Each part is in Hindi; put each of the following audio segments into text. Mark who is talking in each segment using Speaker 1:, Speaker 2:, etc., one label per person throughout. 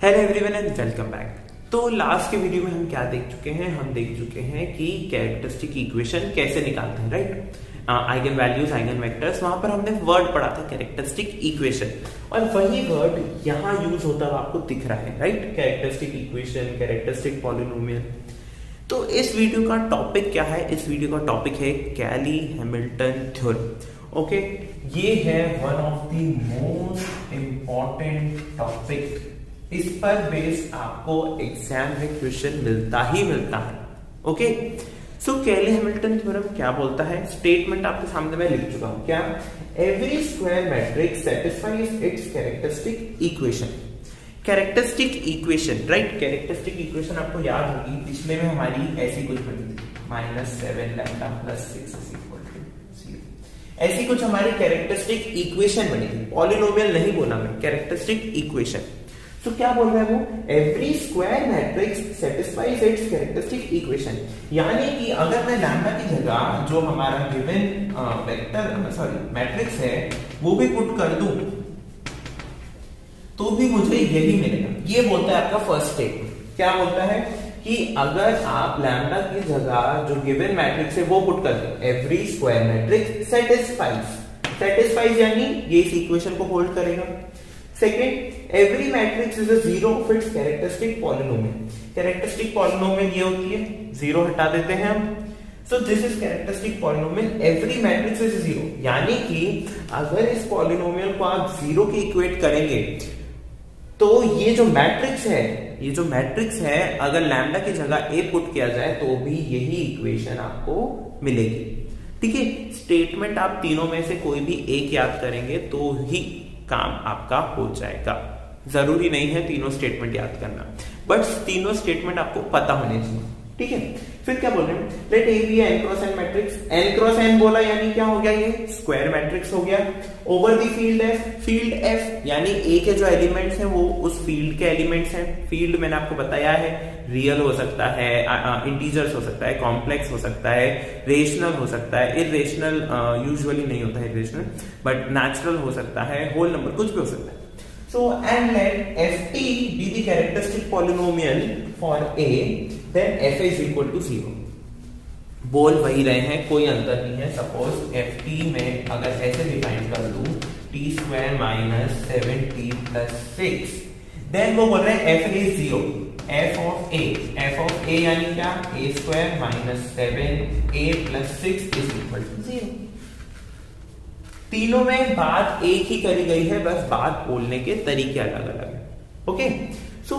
Speaker 1: Hello everyone and welcome back. तो लास्ट के वीडियो में हम क्या देख चुके हैं? हम देख चुके हैं कि कैरेक्टरिस्टिक इक्वेशन कैसे निकालते हैं, right? Eigen values, eigen vectors, वहां पर हमने वर्ड पढ़ा था कैरेक्टरिस्टिक इक्वेशन, और वही वर्ड यहाँ यूज होता हुआ आपको दिख रहा है, right? Characteristic equation, characteristic polynomial. तो इस वीडियो का टॉपिक क्या है? इस वीडियो का टॉपिक है कैली-हैमिल्टन थ्योरम। ओके, ये है one of the most important topic. इस पर बेस्ड आपको एग्जाम में क्वेश्चन मिलता ही मिलता है। ओके, सो कैली-हैमिल्टन थ्योरम क्या बोलता है? स्टेटमेंट आपके सामने मैं लिख चुका हूं। क्या? Every square matrix satisfies it's characteristic equation. Characteristic equation, right? Characteristic equation आपको याद होगी, पिछले में हमारी ऐसी कुछ बनी थी, -7 लैम्डा + 6 = 0। ऐसी कुछ हमारी कैरेक्टरिस्टिक इक्वेशन बनी थी। पॉलिनोमियल नहीं बोला मैं, कैरेक्टरिस्टिक इक्वेशन। तो क्या बोल रहा है वो? Every square matrix satisfies it's characteristic equation. यानी कि अगर मैं लैम्डा की जगह जो हमारा गिवन मैट्रिक्स है वो भी पुट कर दूं तो भी मुझे यही मिलेगा। ये बोलता है आपका फर्स्ट स्टेटमेंट। क्या बोलता है? कि अगर आप लैम्डा की जगह जो गिवन मैट्रिक्स है वो पुट कर दो, एवरी स्क्वायर मैट्रिक्स सेटिस्फाइज यानी ये इस इक्वेशन को होल्ड करेगा। Second, every matrix is a zero of its characteristic polynomial. Characteristic polynomial ये होती है, जीरो हटा देते हैं हम। So this is characteristic polynomial, every matrix is zero. यानी कि अगर इस पॉलिनोमियल को आप जीरो के इक्वेट करेंगे तो ये जो मैट्रिक्स है अगर लैम्डा की जगह ए पुट किया जाए तो भी यही इक्वेशन आपको मिलेगी। ठीक है, स्टेटमेंट आप तीनों में से कोई भी एक याद करेंगे तो ही काम आपका हो जाएगा। जरूरी नहीं है तीनों स्टेटमेंट याद करना, बट तीनों स्टेटमेंट आपको पता होने चाहिए। ठीक है, फिर क्या बोल रहे हैं? Let A B n cross n matrix. n cross n बोला यानी क्या हो गया? ये स्क्वायर मैट्रिक्स हो गया। ओवर द फील्ड f यानी ए के जो एलिमेंट्स हैं वो उस फील्ड के एलिमेंट्स हैं। फील्ड मैंने आपको बताया है, रियल हो सकता है, इंटीजर्स हो सकता है, कॉम्प्लेक्स हो सकता है, रेशनल हो सकता है, इरेशनल यूजुअली नहीं होता है इरेशनल, बट नेचुरल हो सकता है, होल नंबर, कुछ भी हो सकता है। So and let ft be the characteristic polynomial for a, then f is equal to 0। बोल वही रहे हैं, कोई अंतर नहीं है। सपोज ft में अगर ऐसे डिफाइन कर दूं t² - 7t + 6, देन वो बोल रहे हैं f is 0। f of a यानी क्या? a² - 7a + 6 is equal to 0। तीनों में बात एक ही करी गई है, बस बात बोलने के तरीके अलग अलग है। ओके, सो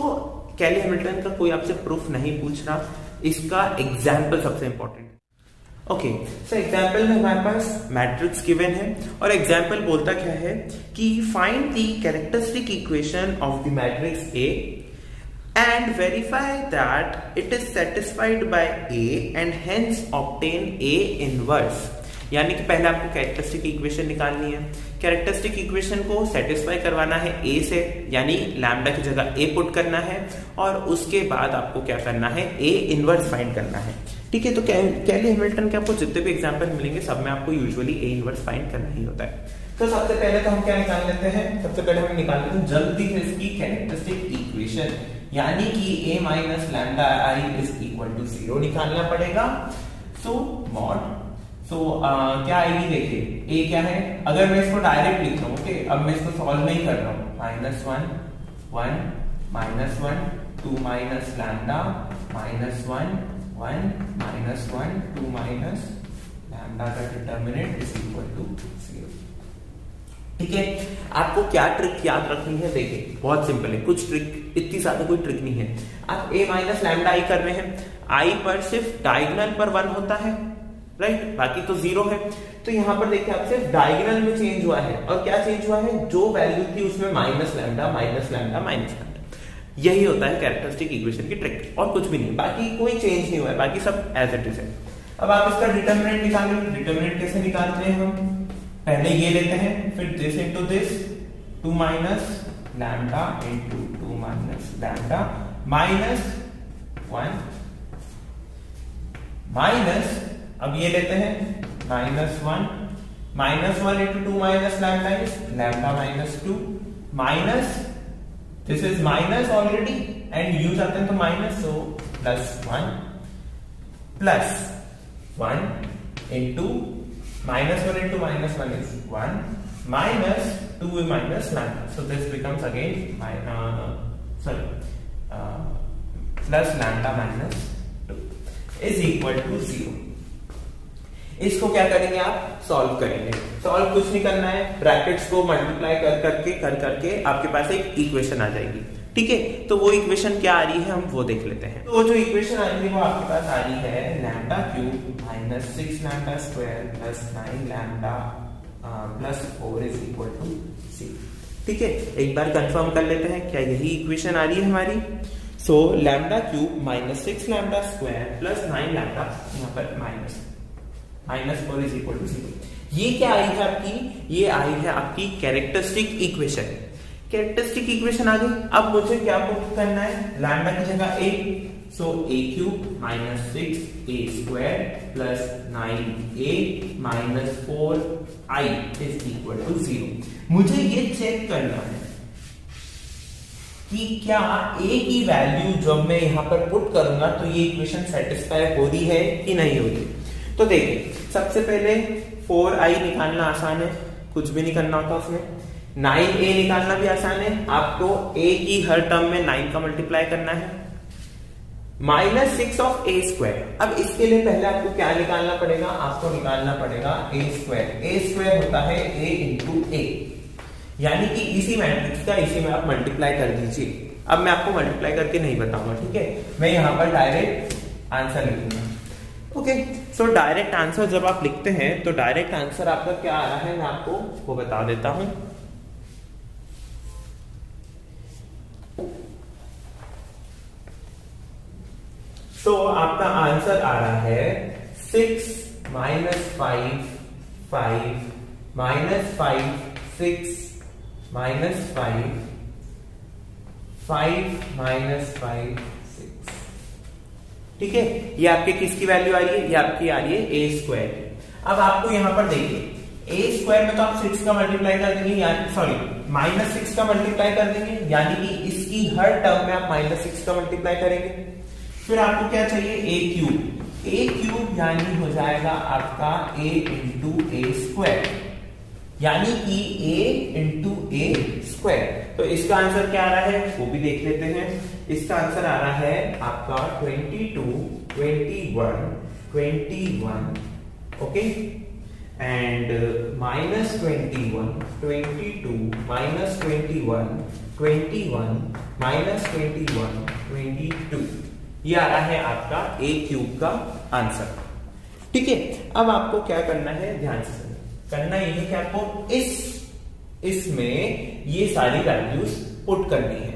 Speaker 1: कैली-हैमिल्टन का कोई आपसे प्रूफ नहीं पूछ रहा, इसका एग्जाम्पल सबसे इंपॉर्टेंट। ओके, सो एग्जाम्पल में हमारे पास मैट्रिक्स गिवन है और एग्जाम्पल बोलता क्या है कि find the characteristic equation of the matrix A and verify that it is satisfied by A and hence obtain A inverse. यानी कि पहले आपको कैरेक्टरिस्टिक इक्वेशन निकालनी है, कैरेक्टरिस्टिक इक्वेशन को सेटिस्फाई करवाना है ए से, यानी लैम्डा की जगह ए पुट करना है, और उसके बाद आपको क्या करना है? ए इनवर्स फाइंड करना है। ठीक है, तो कैली-हैमिल्टन के आपको जितने भी एग्जांपल मिलेंगे सब में आपको यूजुअली ए इनवर्स फाइंड करना ही होता है। तो सबसे पहले तो हम क्या निकाल लेते हैं? सबसे पहले हम निकाल लेते हैं जल्दी से इसकी कैरेक्टरिस्टिक इक्वेशन, यानी कि a - λi = 0 निकालना पड़ेगा। सो मॉड क्या आएगी? देखिए a क्या है, अगर मैं इसको डायरेक्ट लिख रहा हूं, ओके, अब मैं इसको सॉल्व नहीं कर रहा हूं, -1 1 -1 2 - λ -1 1 -1 2 - λ का डिटरमिनेंट इज इक्वल टू 0। ठीक है, आपको क्या ट्रिक याद रखनी है? देखिए बहुत सिंपल है, कुछ ट्रिक, इतनी ज्यादा कोई ट्रिक नहीं है। आप a - λi कर रहे हैं, i पर सिर्फ डायगोनल पर 1 होता है, राइट? बाकी तो 0 है। तो यहां पर देखिए आप सिर्फ डायगोनल में चेंज हुआ है, और क्या चेंज हुआ है? जो वैल्यू थी उसमें -λ यही होता है कैरेक्टरिस्टिक इक्वेशन की ट्रिक, और कुछ भी नहीं, बाकी कोई चेंज नहीं हुआ है, बाकी सब एज इट इज है। अब आप इसका डिटरमिनेंट निकालेंगे। डिटरमिनेंट कैसे निकालते हैं हम? पहले ये लेते हैं, फिर दिस इनटू दिस, 2 - λ * 2 - λ माइनस, अब ये लेते हैं -1 -1 * 2 - λ is λ - 2 minus this is minus already and you जाते हैं तो minus, so +1 +1 into -1 into -1 is 1 minus 2 minus lambda, so this becomes again plus lambda minus 2 is equal to 0. इसको क्या करेंगे आप सॉल्व करेंगे. सॉल्व कुछ नहीं करना है, ब्रैकेट्स को मल्टीप्लाई कर करके आपके पास एक इक्वेशन आ जाएगी. ठीक है, तो वो इक्वेशन क्या आ रही है हम वो देख लेते हैं. तो वो जो इक्वेशन आ रही है वो आपके पास आ रही है lambda cube minus 6 lambda square plus 9 lambda plus 4 is equal to 0. ठीक है, एक बार कंफर्म कर लेते हैं क्या यही इक्वेशन आ रही है हमारी. सो lambda cube minus 6 lambda square plus 9 lambda, यहाँ पर माइनस 4 इज इक्वल टू 0. ये क्या आई है आपकी, ये आई है आपकी कैरेक्टरिस्टिक इक्वेशन. कैरेक्टरिस्टिक इक्वेशन आ गई. अब मुझे क्या पुट करना है, लैम्डा की जगह a, so a cube minus 6 a square plus 9a minus 4i is equal to 0. मुझे ये चेक करना है कि क्या a की वैल्यू जब मैं यहां पर पुट करूंगा तो ये इक्वेशन सेटिस्फाई हो रही है कि नहीं हो रही. तो देखिए, सबसे पहले 4i निकालना आसान है, कुछ भी नहीं करना होता उसमें. 9a निकालना भी आसान है, आपको a की हर टर्म में 9 का मल्टीप्लाई करना है. Minus 6 of a square. अब इसके लिए पहले आपको क्या निकालना पड़ेगा, आपको निकालना पड़ेगा a स्क्वायर. a स्क्वायर होता है a इंटू a, यानी कि इसी मैट्रिक्स का इसी में आप मल्टीप्लाई कर दीजिए. अब मैं आपको मल्टीप्लाई करके नहीं बताऊंगा, ठीक है, मैं यहां पर डायरेक्ट आंसर लिखूंगा. ओके, सो डायरेक्ट आंसर जब आप लिखते हैं तो डायरेक्ट आंसर आपका क्या आ रहा है मैं आपको वो बता देता हूं. तो आपका आंसर आ रहा है 6 माइनस 5 माइनस 5 6 माइनस 5 माइनस 5 6. ठीक है, ये आपके किसकी वैल्यू आ रही है, ये आपकी आ रही है a स्क्वायर. अब आपको यहां पर देखिए a स्क्वायर में तो आप 6 का मल्टीप्लाई कर देंगे, यानी सॉरी माइनस 6 का मल्टीप्लाई कर देंगे, यानी कि इसकी हर टर्म में आप माइनस 6 का मल्टीप्लाई करेंगे. फिर आपको क्या चाहिए, a क्यूब यानी हो जाएगा आपका a इंटू a स्क्वायर, यानी कि a इंटू a स्क्वायर. तो इसका आंसर क्या आ रहा है वो भी देख लेते हैं. इसका आंसर आ रहा है आपका 22 21 okay, and minus 21 22 minus 21 minus 21 22. ये आ रहा है आपका a क्यूब का आंसर. ठीक है, अब आपको क्या करना है, ध्यान से करना ये है कि आपको इसमें ये सारी वैल्यूज पुट करनी है.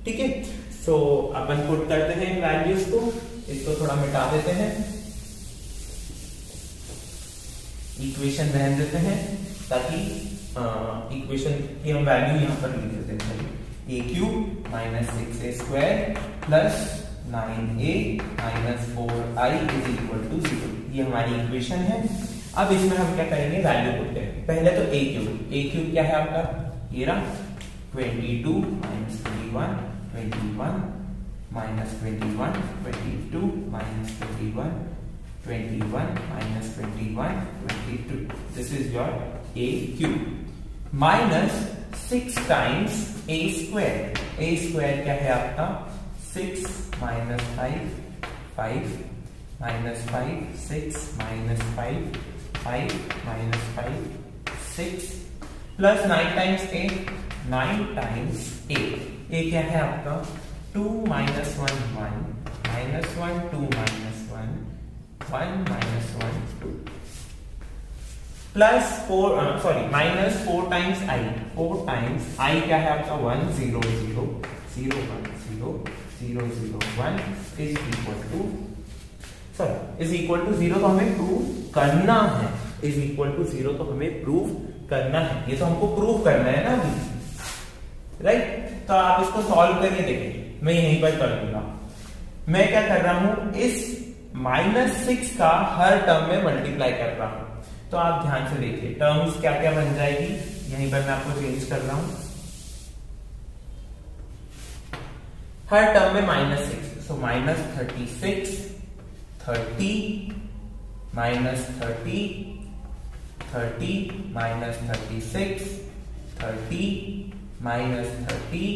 Speaker 1: ठीक है, सो अपन पुट करते हैं वैल्यूज को. इसको थोड़ा मिटा देते हैं, इक्वेशन रहने देते हैं ताकि इक्वेशन की हम वैल्यू यहां पर लिख देते हैं. a cube minus 6a square plus 9a minus 4i is equal to 0. ये हमारी इक्वेशन है. अब इसमें हम क्या करेंगे, वैल्यू पुट करेंगे. पहले तो a क्यूब क्या है आपका, ये रहा 22 minus 21 minus 21 22 minus 21 minus 21 22. This is your a cube minus 6 times a square. a square क्या है आपका 6 minus 5 minus 5 6 minus 5 minus 5 6 plus 9 times a 9 times a. a क्या है आपका 2 minus 1 minus 1 2 minus 1 minus 1 2 plus 4 minus 4 times i. 4 times i क्या है आपका 1 0 0 0 1 0 0 0 1 is equal to is equal to 0 तो हमें प्रूव करना है. इज इक्वल टू 0 तो हमें प्रूव करना है. ये तो हमको प्रूव करना है ना अभी, राइट. तो आप इसको सॉल्व करके देखिए, मैं यहीं पर कर दूंगा. मैं क्या कर रहा हूं, इस माइनस 6 का हर टर्म में मल्टीप्लाई कर रहा हूं. तो आप ध्यान से देखिए टर्म्स क्या क्या बन जाएगी. यहीं पर मैं आपको चेंज कर रहा हूं. हर टर्म में -6, सो -36, 30, -30, 30, -36, 30, -30,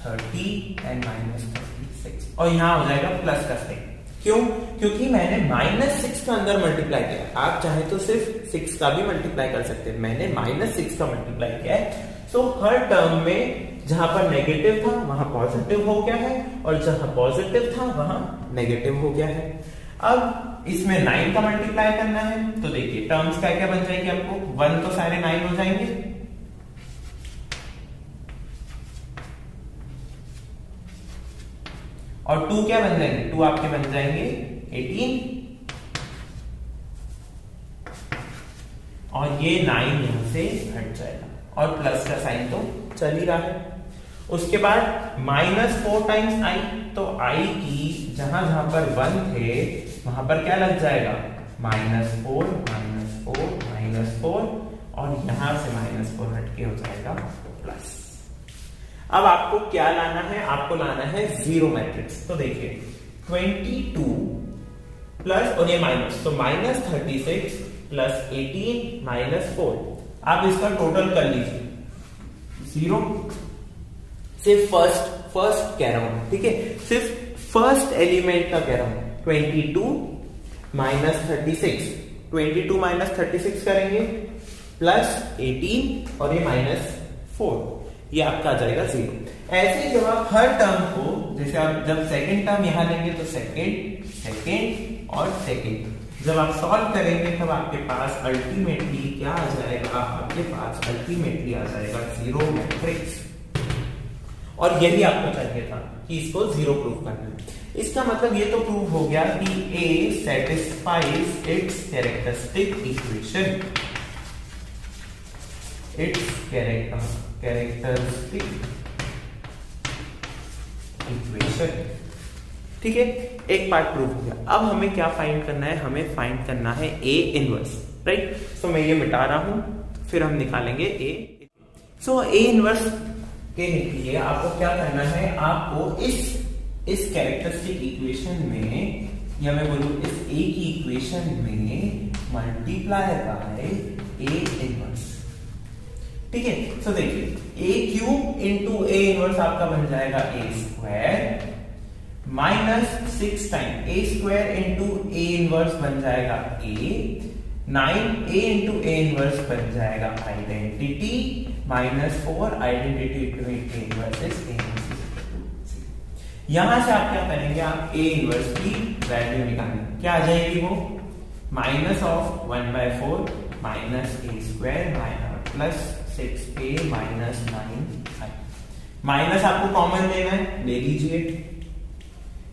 Speaker 1: 30 एंड -36, और यहां हो जाएगा प्लस का साइन। क्यों? क्योंकि मैंने -6 का अंदर मल्टीप्लाई किया। आप चाहे तो सिर्फ 6 का भी मल्टीप्लाई कर सकते हैं, मैंने -6 का मल्टीप्लाई किया है। सो हर टर्म में जहां पर नेगेटिव था वहां पॉजिटिव हो गया है, और जहां पॉजिटिव था वहां नेगेटिव हो गया है। अब इसमें 9 का मल्टीप्लाई करना है, तो देखिए टर्म्स क्या क्या बन जाएगी आपको, 1 तो सारे 9 हो जाएंगे, और 2 क्या बन जाएंगे, 2 आपके बन जाएंगे 18, और ये 9 यहां से हट जाएगा, और प्लस का साइन तो चल ही रहा है। उसके बाद -4 टाइम्स i, तो i की जहां जहां पर 1 थे वहां पर क्या लग जाएगा, -4, -4, -4, और यहां से -4 हटके हो जाएगा प्लस। अब आपको क्या लाना है, आपको लाना है जीरो मैट्रिक्स। तो देखिए 22 प्लस और ये माइनस, तो -36 प्लस 18 -4, आप इसका टोटल कर लीजिए 0। सिर्फ फर्स्ट कह रहा हूं, ठीक है, सिर्फ फर्स्ट एलिमेंट का कह रहा हूं। 22 -36, 22 -36 करेंगे प्लस 18 और ये -4, ये आपका आ जाएगा 0। ऐसे जब आप हर टर्म को, जैसे आप जब सेकंड टर्म यहां लेंगे तो सेकंड और सेकंड, जब आप सॉल्व करेंगे तब आपके पास अल्टीमेटली क्या आ जाएगा, आपके पास अल्टीमेटली आ जाएगा जीरो मैट्रिक्स। और यही आपको चाहिए था कि इसको 0 प्रूव करना है। इसका मतलब ये तो प्रूव हो गया कि A satisfies its characteristic equation, its characteristic equation, ठीक है, एक पार्ट प्रूव हो गया। अब हमें क्या फाइंड करना है, हमें फाइंड करना है A इनवर्स, राइट। सो मैं ये मिटा रहा हूं, फिर हम निकालेंगे A। सो A इनवर्स के लिए आपको क्या करना है, आपको इस कैरेक्टरिस्टिक इक्वेशन में, या मैं बोलूं इस A की इक्वेशन में मल्टीप्लाई बाय A इनवर्स, ठीक है। सो देखिए A cube into A inverse आपका बन जाएगा A square -6 time A square into A inverse बन जाएगा A, 9A into A inverse बन जाएगा identity, -4 identity into A inverse is A inverse. यहां से आप क्या करेंगे, आप A इनवर्स की वैल्यू निकालेंगे, क्या आ जाएगी वो, -1/4 -A square plus 6A -9i। Minus आपको कॉमन लेना है, ले लीजिए,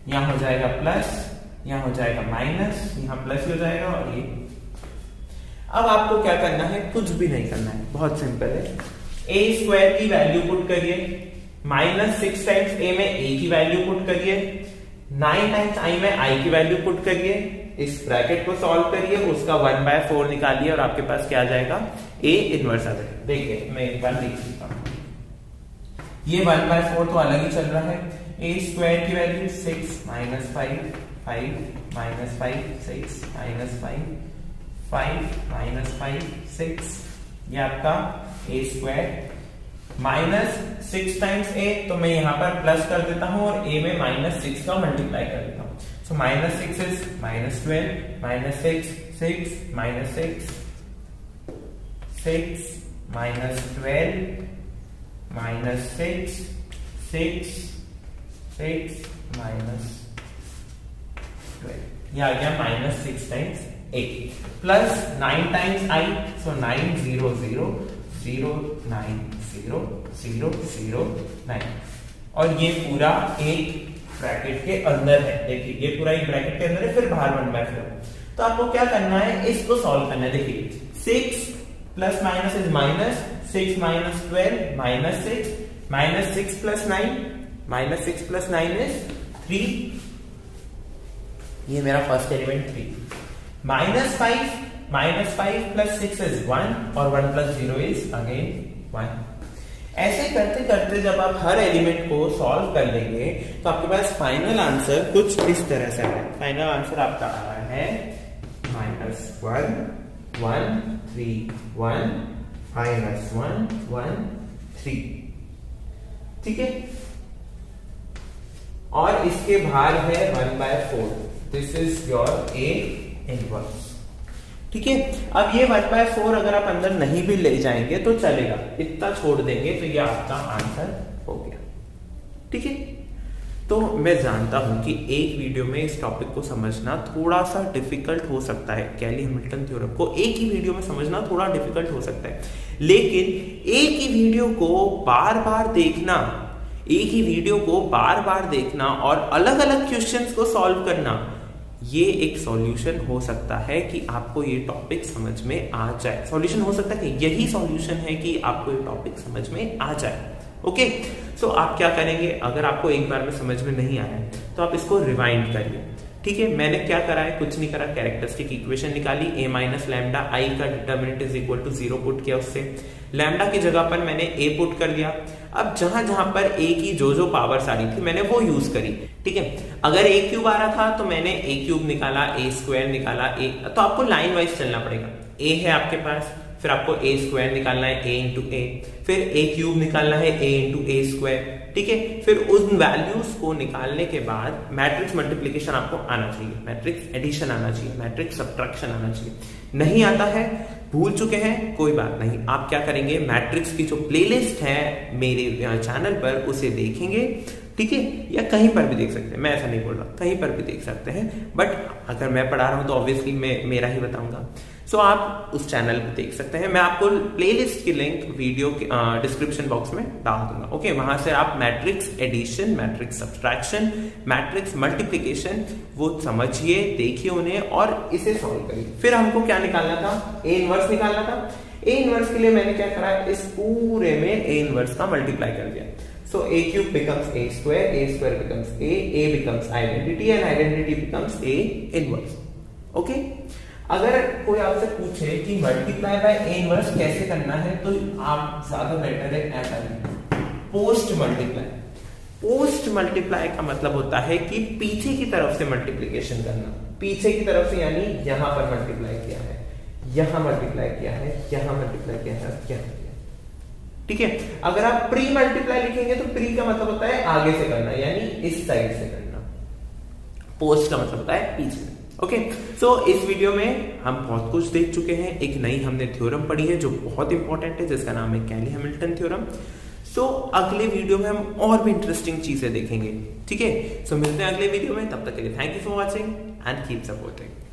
Speaker 1: यहां हो जाएगा प्लस, यहां हो जाएगा माइनस, यहां प्लस हो जाएगा, और ये। अब आपको क्या करना है, कुछ भी नहीं करना है, बहुत सिंपल है। A स्क्वायर की वैल्यू पुट करिए, -6 टाइम्स A में A की वैल्यू पुट करिए, 9 टाइम्स I में I की वैल्यू पुट करिए, इस ब्रैकेट को सॉल्व करिए, उसका 1/4 निकालिए, और आपके पास क्या आ जाएगा, A इनवर्स आ जाएगा। देखिए मैं एक बार लिख देता हूं, ये 1/4 तो अलग ही चल रहा है। A स्क्वायर की वैल्यू 6 -5 5 -5 6 -5 5 -5 6, ये आपका A स्क्वायर -6 टाइम्स A, तो मैं यहां पर प्लस कर देता हूं और A में -6 का मल्टीप्लाई कर देता हूं। सो -6 इज -12 -6 6 -6 6 -12 -6 6 6 -12, ये आ गया -6 times A plus 9 times I, सो 9 0 0 0 9 0 0 0 9, और ये पूरा एक ब्रैकेट के अंदर है। देखिए ये पूरा एक ब्रैकेट के अंदर है, फिर बाहर 1/4। तो आपको क्या करना है, इसको सॉल्व करना है। देखिए 6 plus minus is minus, 6 - 12 -6 -6 plus 9 -6 plus 9 is 3, ये मेरा फर्स्ट एलिमेंट 3, -5 प्लस 6 इज 1, और 1 प्लस 0 इज अगेन 1। ऐसे करते करते जब आप हर एलिमेंट को सॉल्व कर लेंगे तो आपके पास फाइनल आंसर कुछ इस तरह से आएगा। फाइनल आंसर आपका आ रहा है -1 1 3 1 -1 1 3। ठीक है, और इसके भार है 1/4। This is your A inverse. ठीक है, अब ये 1/4 अगर आप अंदर नहीं भी ले जाएंगे तो चलेगा, इतना छोड़ देंगे तो ये आपका आंसर हो गया। ठीक है, तो मैं जानता हूं कि एक वीडियो में इस टॉपिक को समझना थोड़ा सा डिफिकल्ट हो सकता है। कैली हैमिल्टन थ्योरम को एक ही वीडियो में समझना थोड़ा डिफिकल्ट हो सकता है, लेकिन एक ही वीडियो को बार बार देखना, एक ही वीडियो को बार बार देखना और अलग अलग क्वेश्चंस को सॉल्व करना, ये एक सॉल्यूशन हो सकता है कि आपको ये टॉपिक समझ में आ जाए। सॉल्यूशन हो सकता है कि यही सॉल्यूशन है कि आपको ये टॉपिक समझ में आ जाए। ओके, सो आप क्या करेंगे, अगर आपको एक बार में समझ में नहीं आया तो आप इसको रिवाइंड करिए। ठीक है, मैंने क्या करा है, कुछ नहीं करा, कैरेक्टरिस्टिक इक्वेशन निकाली, a माइनस लैम्डा आई का determinant is equal to 0 put किया, उससे लैम्डा की जगह पर मैंने a पुट कर दिया। अब जहां जहां पर a की जो पावर्स आ रही थी मैंने वो यूज करी। ठीक है, अगर a क्यूब आ रहा था तो मैंने a क्यूब निकाला, a स्क्वायर निकाला, तो आपको लाइन वाइज चलना पड़ेगा। a है आपके पास, फिर आपको a स्क्वायर निकालना है, a इंटू a, फिर a क्यूब निकालना है, a इंटू a स्क्वायर। ठीक है, फिर उन वैल्यूज को निकालने के बाद मैट्रिक्स मल्टीप्लिकेशन आपको आना चाहिए, मैट्रिक्स एडिशन आना चाहिए, मैट्रिक्स सब्ट्रैक्शन आना चाहिए। नहीं आता है, भूल चुके हैं, कोई बात नहीं, आप क्या करेंगे, मैट्रिक्स की जो प्लेलिस्ट है मेरे चैनल पर उसे देखेंगे। ठीक है, या कहीं पर भी देख सकते हैं, मैं ऐसा नहीं बोल रहा, कहीं पर भी देख सकते हैं, बट अगर मैं पढ़ा रहा हूं तो ऑब्वियसली मैं मेरा ही बताऊंगा। सो आप उस चैनल पे देख सकते हैं, मैं आपको प्लेलिस्ट की लिंक वीडियो के डिस्क्रिप्शन बॉक्स में डाल दूंगा। ओके, वहां से आप matrix addition, matrix subtraction, matrix multiplication वो समझिए, देखिए उन्हें और इसे सॉल्व करिए। फिर हमको क्या निकालना था, ए इनवर्स निकालना था। ए इनवर्स के लिए मैंने क्या करा, इस पूरे में ए इनवर्स का मल्टीप्लाई कर दिया। So a cube becomes a square becomes a becomes identity and identity becomes a inverse. Okay? अगर कोई आपसे पूछे कि मल्टीप्लाई बाय a इनवर्स कैसे करना है तो आप ज्यादा बेटर है ऐसा नहीं, पोस्ट मल्टीप्लाई। पोस्ट मल्टीप्लाई का मतलब होता है कि पीछे की तरफ से मल्टीप्लिकेशन करना, पीछे की तरफ से, यानी यहां पर मल्टीप्लाई किया है, यहां मल्टीप्लाई किया है, यहां मल्टीप्लाई किया है, यहां। ठीक है, अगर आप प्री मल्टीप्लाई लिखेंगे तो प्री का मतलब होता है आगे से करना, यानी इस साइड से करना। पोस्ट का मतलब होता है पीछे। ओके, सो इस वीडियो में हम बहुत कुछ देख चुके हैं। एक नई हमने थ्योरम पढ़ी है जो बहुत इंपॉर्टेंट है, जिसका नाम है कैली हैमिल्टन थ्योरम। सो अगले वीडियो में हम और भी इंटरेस्टिंग चीजें देखेंगे। ठीक है, सो मिलते हैं अगले वीडियो में, तब तक के लिए thank you for watching and keep supporting.